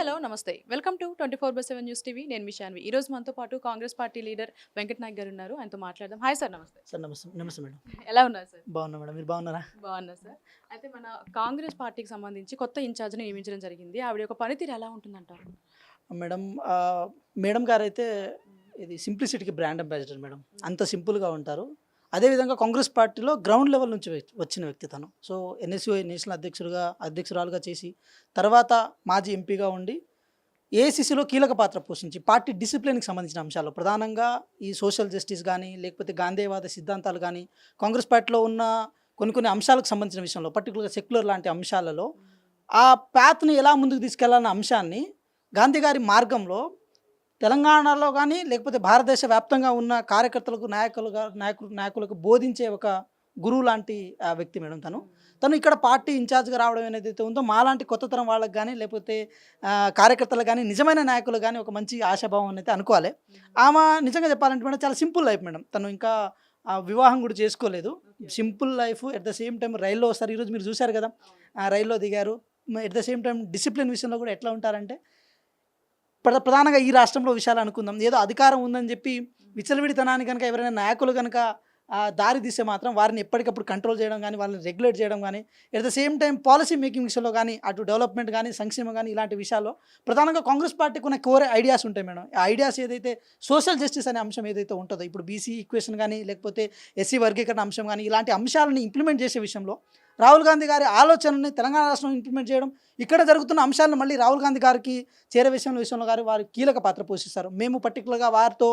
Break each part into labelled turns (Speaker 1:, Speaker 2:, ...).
Speaker 1: Hello నమస్తే welcome to 24/7 news TV నేను మీ శాన్వి ఈ రోజు మనతో పాటు కాంగ్రెస్ పార్టీ లీడర్ వెంకట్ నాయక్ గారు ఉన్నారు ఆయనతో మాట్లాడదాం హాయ్ సార్ నమస్తే
Speaker 2: సార్ నమస్తే నమస్తే మేడం.
Speaker 1: ఎలా ఉన్నారు సార్
Speaker 2: బాగున్నా మేడం, మీరు బాగున్నారా?
Speaker 1: బాగున్నా సార్ అయితే మన కాంగ్రెస్ పార్టీకి సంబంధించి కొత్త ఇన్ఛార్జ్ని నియమించడం జరిగింది ఆవిడ యొక్క పనితీరు ఎలా ఉంటుందంటారు
Speaker 2: మేడం మేడం గారు అయితే ఇది సింప్లిసిటీకి బ్రాండ్ అంబాసిడర్ మేడం. అంత సింపుల్గా ఉంటారు. అదేవిధంగా కాంగ్రెస్ పార్టీలో గ్రౌండ్ లెవెల్ నుంచి వచ్చిన వ్యక్తి తను. సో ఎన్ఎస్యుఐ నేషనల్ అధ్యక్షురాలుగా చేసి తర్వాత మాజీ ఎంపీగా ఉండి ఏఐసిసిలో కీలక పాత్ర పోషించి పార్టీ డిసిప్లిన్కి సంబంధించిన అంశాలు ప్రధానంగా ఈ సోషల్ జస్టిస్ కానీ లేకపోతే గాంధేయవాద సిద్ధాంతాలు కానీ కాంగ్రెస్ పార్టీలో ఉన్న కొన్ని అంశాలకు సంబంధించిన విషయంలో పర్టికులర్గా సెక్యులర్ లాంటి అంశాలలో ఆ పాత్ని ఎలా ముందుకు తీసుకెళ్లాలన్న అంశాన్ని గాంధీ గారి మార్గంలో తెలంగాణలో కానీ లేకపోతే భారతదేశ వ్యాప్తంగా ఉన్న కార్యకర్తలకు నాయకులకు బోధించే ఒక గురువు లాంటి వ్యక్తి మేడం తను ఇక్కడ పార్టీ ఇన్ఛార్జ్గా రావడం ఏదైతే ఉందో మాలాంటి కొత్త తరం వాళ్ళకి కానీ లేకపోతే కార్యకర్తలకు కానీ నిజమైన నాయకులు కానీ ఒక మంచి ఆశాభావం అయితే అనుకోవాలి. ఆమె నిజంగా చెప్పాలంటే మేడం చాలా సింపుల్ లైఫ్ మేడం. తను ఇంకా వివాహం కూడా చేసుకోలేదు. Simple life. At the same time రైల్లో వస్తారు. ఈరోజు మీరు చూశారు కదా, రైల్లో దిగారు. At the same time discipline విషయంలో కూడా ఎట్లా ఉంటారంటే ప్రధానంగా ఈ రాష్ట్రంలో విషయాలు అనుకుందాం, ఏదో అధికారం ఉందని చెప్పి విచ్చలవిడితనాన్ని కనుక ఎవరైనా నాయకులు కనుక దారి తీస్తే మాత్రం వారిని ఎప్పటికప్పుడు కంట్రోల్ చేయడం కానీ వాళ్ళని రెగ్యులేట్ చేయడం కానీ at the same time policy making విషయంలో కానీ అటు డెవలప్మెంట్ కానీ సంక్షేమం కానీ ఇలాంటి విషయాల్లో ప్రధానంగా కాంగ్రెస్ పార్టీకి ఉన్న కోరే ఐడియాస్ ఉంటాయి మేడం. ఆ ఐడియాస్ ఏదైతే సోషల్ జస్టిస్ అనే అంశం ఏదైతే ఉంటుందో, ఇప్పుడు బీసీ ఈక్వేషన్ కానీ లేకపోతే ఎస్సీ వర్గీకరణ అంశం కానీ ఇలాంటి అంశాలను ఇంప్లిమెంట్ చేసే విషయంలో రాహుల్ గాంధీ గారి ఆలోచనని తెలంగాణ రాష్ట్రంలో ఇంప్లిమెంట్ చేయడం, ఇక్కడ జరుగుతున్న అంశాలను మళ్ళీ రాహుల్ గాంధీ గారికి చేరే విషయంలో గారు వారు కీలక పాత్ర పోషిస్తారు. మేము పర్టికులర్గా వారితో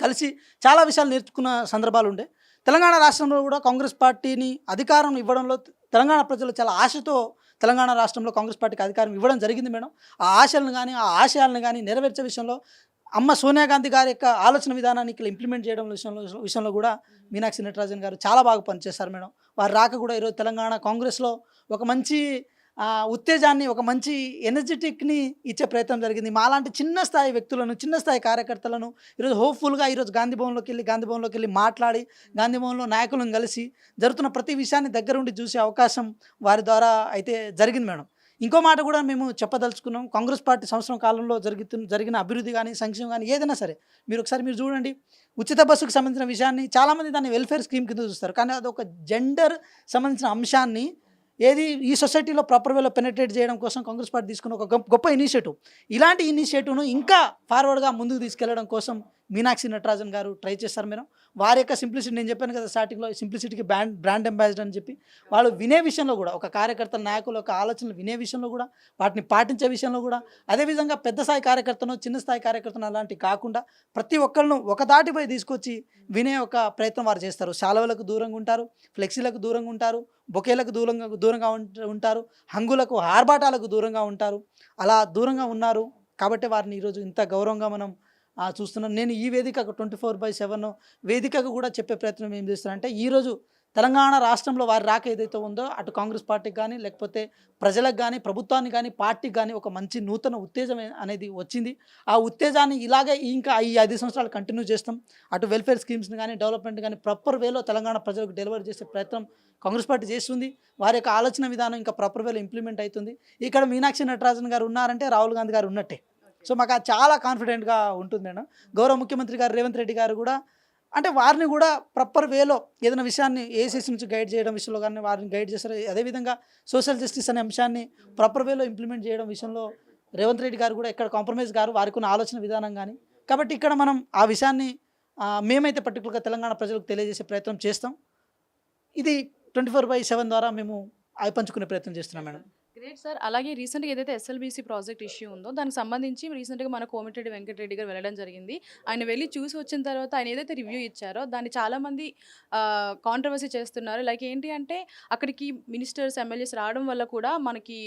Speaker 2: కలిసి చాలా విషయాలు నేర్చుకున్న సందర్భాలు ఉండే. తెలంగాణ రాష్ట్రంలో కూడా కాంగ్రెస్ పార్టీని అధికారం ఇవ్వడంలో తెలంగాణ ప్రజలు చాలా ఆశతో తెలంగాణ రాష్ట్రంలో కాంగ్రెస్ పార్టీకి అధికారం ఇవ్వడం జరిగింది మేడం. ఆ ఆశలను కానీ ఆ ఆశయాలను కానీ నెరవేర్చే విషయంలో అమ్మ సోనియా గాంధీ గారి యొక్క ఆలోచన విధానాన్ని ఇక్కడ ఇంప్లిమెంట్ చేయడం విషయంలో కూడా మీనాక్షి నటరాజన్ గారు చాలా బాగా పనిచేస్తారు మేడం. వారు రాక కూడా ఈరోజు తెలంగాణ కాంగ్రెస్లో ఒక మంచి ఉత్తేజాన్ని, ఒక మంచి ఎనర్జెటిక్ని ఇచ్చే ప్రయత్నం జరిగింది. మాలాంటి చిన్న స్థాయి వ్యక్తులను, చిన్న స్థాయి కార్యకర్తలను ఈరోజు హోప్ఫుల్గా ఈరోజు గాంధీ భవన్లోకి వెళ్ళి మాట్లాడి గాంధీ భవన్లో నాయకులను కలిసి జరుగుతున్న ప్రతి విషయాన్ని దగ్గరుండి చూసే అవకాశం వారి ద్వారా అయితే జరిగింది మేడం. ఇంకో మాట కూడా మేము చెప్పదలుచుకున్నాం. కాంగ్రెస్ పార్టీ సంవత్సరం కాలంలో జరిగిన అభివృద్ధి కానీ సంక్షేమం కానీ ఏదైనా సరే మీరు చూడండి, ఉచిత బస్సుకు సంబంధించిన విషయాన్ని చాలామంది దాన్ని వెల్ఫేర్ స్కీమ్ కింద చూస్తారు. కానీ అది ఒక జెండర్ సంబంధించిన అంశాన్ని ఏది ఈ సొసైటీలో ప్రాపర్ వేలో పెనట్రేట్ చేయడం కోసం కాంగ్రెస్ పార్టీ తీసుకున్న ఒక గొప్ప ఇనిషియేటివ్. ఇలాంటి ఇనిషియేటివ్ను ఇంకా ఫార్వర్డ్గా ముందుకు తీసుకెళ్లడం కోసం మీనాక్షి నటరాజన్ గారు ట్రై చేస్తారు మేడం. వారి యొక్క సింప్లిసిటీ, నేను చెప్పాను కదా స్టార్టింగ్లో, సింప్లిసిటీకి బ్రాండ్ అంబాసిడర్ అని చెప్పి వాళ్ళు వినే విషయంలో కూడా, ఒక కార్యకర్త నాయకుల యొక్క ఆలోచనలు వినే విషయంలో కూడా, వాటిని పాటించే విషయంలో కూడా, అదేవిధంగా పెద్ద స్థాయి కార్యకర్తను చిన్న స్థాయి కార్యకర్తను అలాంటి కాకుండా ప్రతి ఒక్కళ్ళను ఒక దాటిపై తీసుకొచ్చి వినే ఒక ప్రయత్నం వారు చేస్తారు. శాలువలకు దూరంగా ఉంటారు, ఫ్లెక్సీలకు దూరంగా ఉంటారు, బొకేలకు దూరంగా ఉంటారు, హంగులకు ఆర్భాటాలకు దూరంగా ఉంటారు. అలా దూరంగా ఉన్నారు కాబట్టి వారిని ఈరోజు ఇంత గౌరవంగా మనం చూస్తున్నాను. నేను ఈ వేదికకు 24/7 వేదికకు కూడా చెప్పే ప్రయత్నం ఏం చేస్తానంటే, ఈరోజు తెలంగాణ రాష్ట్రంలో వారి రాక ఏదైతే ఉందో అటు కాంగ్రెస్ పార్టీకి కానీ లేకపోతే ప్రజలకు కానీ ప్రభుత్వానికి కానీ పార్టీకి కానీ ఒక మంచి నూతన ఉత్తేజం అనేది వచ్చింది. ఆ ఉత్తేజాన్ని ఇలాగే ఇంకా ఈ 5 సంవత్సరాలు కంటిన్యూ చేస్తాం. అటు వెల్ఫేర్ స్కీమ్స్ని కానీ డెవలప్మెంట్ కానీ ప్రాపర్ వేలో తెలంగాణ ప్రజలకు డెలివరీ చేసే ప్రయత్నం కాంగ్రెస్ పార్టీ చేస్తుంది. వారి యొక్క ఆలోచన విధానం ఇంకా ప్రాపర్ వేలో ఇంప్లిమెంట్ అవుతుంది. ఇక్కడ మీనాక్షి నటరాజన్ గారు ఉన్నారంటే రాహుల్ గాంధీ గారు ఉన్నట్టే. సో మాకు అది చాలా కాన్ఫిడెంట్గా ఉంటుంది మేడం. గౌరవ ముఖ్యమంత్రి గారు రేవంత్ రెడ్డి గారు కూడా అంటే వారిని కూడా ప్రాపర్ వేలో ఏదైనా విషయాన్ని ఏసీసీ నుంచి గైడ్ చేయడం విషయంలో కానీ వారిని గైడ్ చేస్తారు. అదేవిధంగా సోషల్ జస్టిస్ అనే అంశాన్ని ప్రాపర్ వేలో ఇంప్లిమెంట్ చేయడం విషయంలో రేవంత్ రెడ్డి గారు కూడా ఎక్కడ కాంప్రమైజ్ గారు వారికి ఉన్న ఆలోచన విధానం కానీ. కాబట్టి ఇక్కడ మనం ఆ విషయాన్ని మేమైతే పర్టికులర్గా తెలంగాణ ప్రజలకు తెలియజేసే ప్రయత్నం చేస్తాం. ఇది 24/7 ద్వారా మేము పంచుకునే ప్రయత్నం చేస్తున్నాం మేడం.
Speaker 1: Great sir. అలాగే రీసెంట్గా ఏదైతే ఎస్ఎల్బీసీ ప్రాజెక్ట్ ఇష్యూ ఉందో దానికి సంబంధించి రీసెంట్గా మన కోమటిరెడ్డి వెంకటరెడ్డి గారు వెళ్ళడం జరిగింది. ఆయన వెళ్ళి చూసి వచ్చిన తర్వాత ఆయన ఏదైతే రివ్యూ ఇచ్చారో దాన్ని చాలామంది కాంట్రవర్సీ చేస్తున్నారు. లైక్ ఏంటి అంటే అక్కడికి మినిస్టర్స్ ఎమ్మెల్యేస్ రావడం వల్ల కూడా మనకి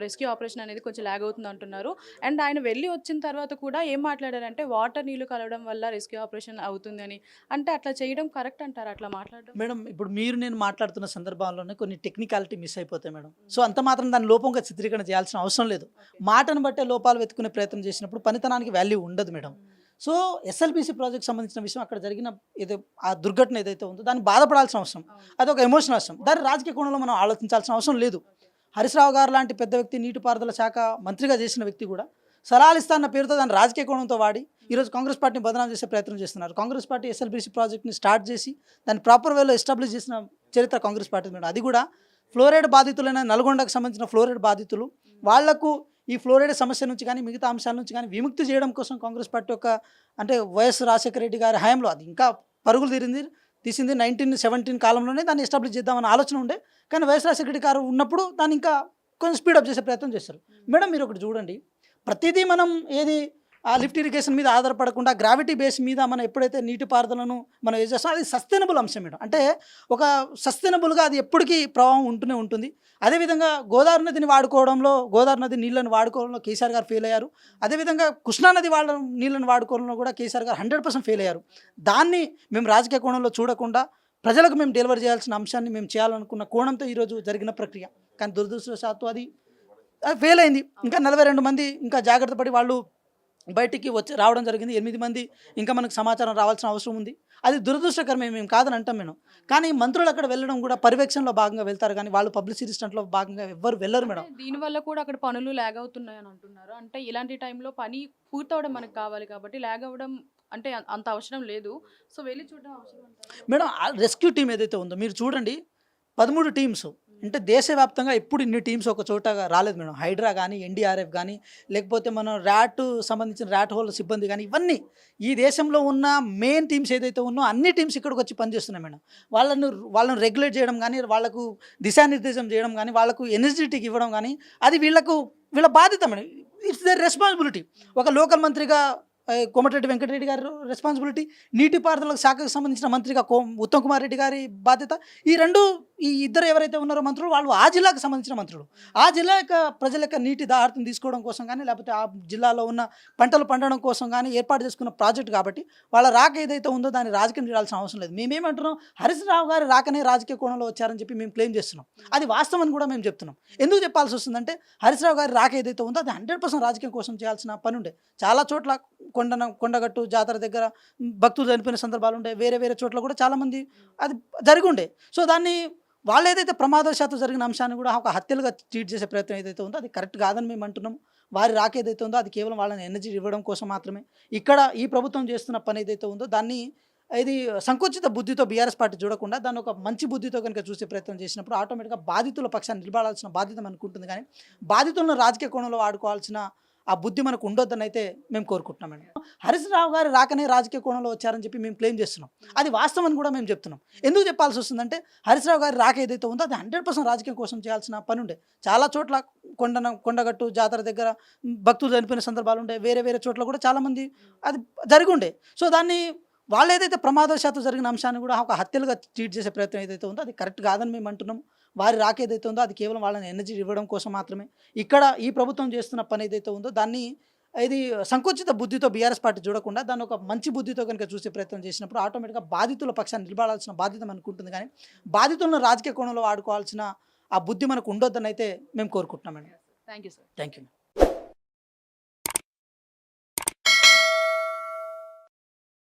Speaker 1: రెస్క్యూ ఆపరేషన్ అనేది కొంచెం ల్యాగ్ అవుతుంది అంటున్నారు. అండ్ ఆయన వెళ్ళి వచ్చిన తర్వాత కూడా ఏం మాట్లాడారంటే వాటర్ నీళ్లు కలవడం వల్ల రెస్క్యూ ఆపరేషన్ అవుతుంది అని. అంటే అట్లా చేయడం కరెక్ట్ అంటారు అట్లా మాట్లాడడం?
Speaker 2: మేడం ఇప్పుడు నేను మాట్లాడుతున్న సందర్భాల్లోనే కొన్ని టెక్నికాలిటీ మిస్ అయిపోతాయి మేడం. సో అంత మాత్రం దాని లోపంగా చిత్రీకరణ చేయాల్సిన అవసరం లేదు. మాటను బట్టే లోపాలు వెతుకునే ప్రయత్నం చేసినప్పుడు పనితనానికి వాల్యూ ఉండదు మేడం. సో ఎస్ఎల్బీసీ ప్రాజెక్ట్ సంబంధించిన విషయం, అక్కడ జరిగిన ఏదో ఆ దుర్ఘటన ఏదైతే ఉందో దాన్ని బాధపడాల్సిన అవసరం, అది ఒక ఎమోషనల్ అవసరం. దాన్ని రాజకీయ కోణంలో మనం ఆలోచించాల్సిన అవసరం లేదు. హరీష్ రావు గారు లాంటి పెద్ద వ్యక్తి, నీటిపారుదల శాఖ మంత్రిగా చేసిన వ్యక్తి కూడా సలహాలు ఇస్తా అన్న పేరుతో దాన్ని రాజకీయ కోణంతో వాడి ఈరోజు కాంగ్రెస్ పార్టీని బదనాం చేసే ప్రయత్నం చేస్తున్నారు. కాంగ్రెస్ పార్టీ ఎస్ఎల్బీసీ ప్రాజెక్ట్ని స్టార్ట్ చేసి దాన్ని ప్రాపర్ వేలో ఎస్టాబ్లిష్ చేసిన చరిత్ర కాంగ్రెస్ పార్టీ మేడం. అది కూడా ఫ్లోరైడ్ బాధితులైన నల్గొండకు సంబంధించిన ఫ్లోరైడ్ బాధితులు వాళ్లకు ఈ ఫ్లోరైడ్ సమస్య నుంచి కానీ మిగతా అంశాల నుంచి కానీ విముక్తి చేయడం కోసం కాంగ్రెస్ పార్టీ యొక్క అంటే వైఎస్ రాజశేఖర రెడ్డి గారి హయాంలో అది ఇంకా పరుగులు తీసింది 1917 కాలంలోనే దాన్ని ఎస్టాబ్లిష్ చేద్దామన్న ఆలోచన ఉండే. కానీ వైఎస్ రాజశేఖర రెడ్డి గారు ఉన్నప్పుడు దాన్ని ఇంకా కొంచెం స్పీడప్ చేసే ప్రయత్నం చేస్తారు మేడం. మీరు ఒకటి చూడండి, ప్రతిదీ మనం ఏది ఆ లిఫ్ట్ ఇరిగేషన్ మీద ఆధారపడకుండా గ్రావిటీ బేస్ మీద మనం ఎప్పుడైతే నీటిపారుదలను మనం ఏం చేస్తామో అది సస్టైనబుల్ అంశం మేడం. అంటే ఒక సస్టైనబుల్గా అది ఎప్పటికీ ప్రవాహం ఉంటూనే ఉంటుంది. అదేవిధంగా గోదావరి నదిని వాడుకోవడంలో, గోదావరి నది నీళ్ళని వాడుకోవడంలో కేసీఆర్ గారు ఫెయిల్ అయ్యారు. అదేవిధంగా కృష్ణానది వాళ్ళ నీళ్ళని వాడుకోవడంలో కూడా కేసీఆర్ గారు 100% ఫెయిల్ అయ్యారు. దాన్ని మేము రాజకీయ కోణంలో చూడకుండా ప్రజలకు మేము డెలివరీ చేయాల్సిన అంశాన్ని మేము చేయాలనుకున్న కోణంతో ఈరోజు జరిగిన ప్రక్రియ. కానీ దురదృష్టవశాత్తు అది ఫెయిల్ అయింది. ఇంకా 42 మంది ఇంకా జాగ్రత్త పడి వాళ్ళు బయటికి రావడం జరిగింది. 8 మంది ఇంకా మనకు సమాచారం రావాల్సిన అవసరం ఉంది. అది దురదృష్టకరమే, మేము కాదని అంటాం మేడం. కానీ మంత్రులు అక్కడ వెళ్ళడం కూడా పర్యవేక్షణలో భాగంగా వెళ్తారు, కానీ వాళ్ళు పబ్లిసిటీ స్టంట్లో భాగంగా ఎవ్వరు వెళ్ళరు మేడం.
Speaker 1: దీనివల్ల కూడా అక్కడ పనులు ల్యాగ్ అవుతున్నాయని అంటున్నారు. అంటే ఇలాంటి టైంలో పని పూర్తవడం మనకు కావాలి కాబట్టి ల్యాగ్ అవ్వడం అంటే అంత అవసరం లేదు. సో వెళ్ళి చూడడం అవసరం అంటారా?
Speaker 2: మేడం రెస్క్యూ టీం ఏదైతే ఉందో మీరు చూడండి, 13 టీమ్స్ అంటే దేశవ్యాప్తంగా ఎప్పుడు ఇన్ని టీమ్స్ ఒక చోట రాలేదు మేడం. హైడ్రా కానీ, ఎన్డీఆర్ఎఫ్ కానీ, లేకపోతే మనం సంబంధించిన ర్యాట్ హోల్ సిబ్బంది కానీ, ఇవన్నీ ఈ దేశంలో ఉన్న మెయిన్ టీమ్స్ ఏదైతే ఉన్నో అన్ని టీమ్స్ ఇక్కడికి వచ్చి పనిచేస్తున్నాయి మేడం. వాళ్ళను రెగ్యులేట్ చేయడం కానీ, వాళ్ళకు దిశానిర్దేశం చేయడం కానీ, వాళ్ళకు ఎనర్జెటిక్ ఇవ్వడం కానీ అది వీళ్ళ బాధ్యత మేడం. It's their responsibility. ఒక లోకల్ మంత్రిగా కోమటిరెడ్డి వెంకటరెడ్డి గారు రెస్పాన్సిబిలిటీ, నీటిపారుదల శాఖకు సంబంధించిన మంత్రిగా ఉత్తమ్ కుమార్ రెడ్డి గారి బాధ్యత. ఈ ఇద్దరు ఎవరైతే ఉన్నారో మంత్రులు వాళ్ళు ఆ జిల్లాకు సంబంధించిన మంత్రులు. ఆ జిల్లా యొక్క ప్రజల యొక్క నీటి దాహార్తిని తీసుకోవడం కోసం కానీ, లేకపోతే ఆ జిల్లాలో ఉన్న పంటలు పండడం కోసం కానీ ఏర్పాటు చేసుకున్న ప్రాజెక్ట్ కాబట్టి వాళ్ళ రాక ఏదైతే ఉందో దాన్ని రాజకీయం చేయాల్సిన అవసరం లేదు. మేమేమంటున్నాం, హరీష్ రావు గారి రాకనే రాజకీయ కోణంలో వచ్చారని చెప్పి మేము క్లెయిమ్ చేస్తున్నాం. అది వాస్తవం అని కూడా మేము చెప్తున్నాం. ఎందుకు చెప్పాల్సి వస్తుందంటే హరీష్ రావు గారి రాక ఏదైతే ఉందో అది 100% రాజకీయం కోసం చేయాల్సిన పని ఉండే. చాలా చోట్ల కొండగట్టు జాతర దగ్గర భక్తులు చనిపోయిన సందర్భాలు ఉండే, వేరే చోట్ల కూడా చాలామంది అది జరిగి ఉండే. సో దాన్ని వాళ్ళు ఏదైతే ప్రమాదవశాత్తు జరిగిన అంశాన్ని కూడా ఒక హత్యలుగా ట్రీట్ చేసే ప్రయత్నం ఏదైతే ఉందో అది కరెక్ట్ కాదని మేము అంటున్నాము. వారి రాక ఏదైతే ఉందో అది కేవలం వాళ్ళని ఎనర్జీ ఇవ్వడం కోసం మాత్రమే. ఇక్కడ ఈ ప్రభుత్వం చేస్తున్న పని ఏదైతే ఉందో దాన్ని ఇది సంకుచిత బుద్ధితో బీఆర్ఎస్ పార్టీ చూడకుండా దాన్ని ఒక మంచి బుద్ధితో కనుక చూసే ప్రయత్నం చేసినప్పుడు ఆటోమేటిక్గా బాధితుల పక్షాన్ని నిలబడాల్సిన బాధ్యత మనకు ఉంటుంది. కానీ బాధితులను రాజకీయ కోణంలో వాడుకోవాల్సిన ఆ బుద్ధి మనకు ఉండొద్దని అయితే మేము కోరుకుంటున్నాం మేడం. హరీష్ రావు గారు రాకనే రాజకీయ కోణంలో వచ్చారని చెప్పి మేము క్లెయిమ్ చేస్తున్నాం. అది వాస్తవం అని కూడా మేము చెప్తున్నాం. ఎందుకు చెప్పాల్సి వస్తుందంటే హరీష్ రావు గారి రాక ఏదైతే ఉందో అది 100% రాజకీయం కోసం చేయాల్సిన పని ఉండే. చాలా చోట్ల కొండగట్టు జాతర దగ్గర భక్తులు చనిపోయిన సందర్భాలు ఉండే, వేరే చోట్ల కూడా చాలామంది అది జరిగి ఉండే. సో దాన్ని వాళ్ళు ఏదైతే ప్రమాదవశాత్తు జరిగిన అంశాన్ని కూడా ఒక హత్యలుగా ట్రీట్ చేసే ప్రయత్నం ఏదైతే ఉందో అది కరెక్ట్ కాదని మేము అంటున్నాం. వారి రాక ఏదైతే ఉందో అది కేవలం వాళ్ళని ఎనర్జీ ఇవ్వడం కోసం మాత్రమే. ఇక్కడ ఈ ప్రభుత్వం చేస్తున్న పని ఏదైతే ఉందో దాన్ని ఇది సంకుచిత బుద్ధితో బీఆర్ఎస్ పార్టీ చూడకుండా దాన్ని ఒక మంచి బుద్ధితో కనుక చూసే ప్రయత్నం చేసినప్పుడు ఆటోమేటిక్గా బాధితుల పక్షాన్ని నిలబడాల్సిన బాధ్యత మనకు ఉంటుంది. కానీ బాధితులను రాజకీయ కోణంలో వాడుకోవాల్సిన ఆ బుద్ధి మనకు ఉండొద్దని అయితే మేము కోరుకుంటున్నాం madam.
Speaker 1: Thank you sir.
Speaker 2: Thank you.